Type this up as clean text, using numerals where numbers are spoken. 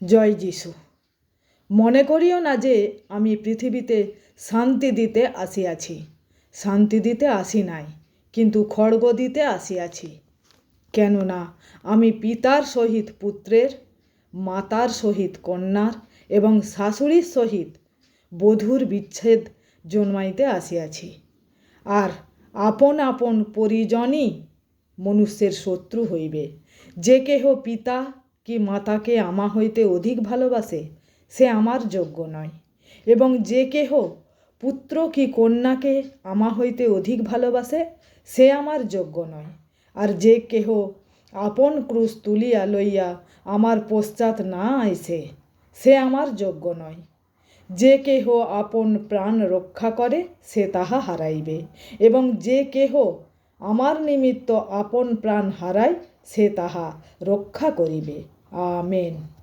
জয় যিশু। মনে করিও না যে আমি পৃথিবীতে শান্তি দিতে আসিয়াছি। শান্তি দিতে আসি নাই, কিন্তু খড়গ দিতে আসিয়াছি। কেননা আমি পিতার সহিত পুত্রের, মাতার সহিত কন্যার এবং শাশুড়ির সহিত বধূর বিচ্ছেদ জন্মাইতে আসিয়াছি। আর আপন আপন পরিজনই মনুষ্যের শত্রু হইবে। যে কেহ পিতা কি মাতাকে আমা হইতে অধিক ভালোবাসে, সে আমার যোগ্য নয়। এবং যে কেহ পুত্র কি কন্যাকে আমা হইতে অধিক ভালোবাসে, সে আমার যোগ্য নয়। আর যে কেহ আপন ক্রুশ তুলিয়া লইয়া আমার পশ্চাৎ না আইসে, সে আমার যোগ্য নয়। যে কেহ আপন প্রাণ রক্ষা করে, সে তাহা হারাইবে, এবং যে কেহ আমার নিমিত্ত আপন প্রাণ হারায়, সে তাহা রক্ষা করিবে। আমেন।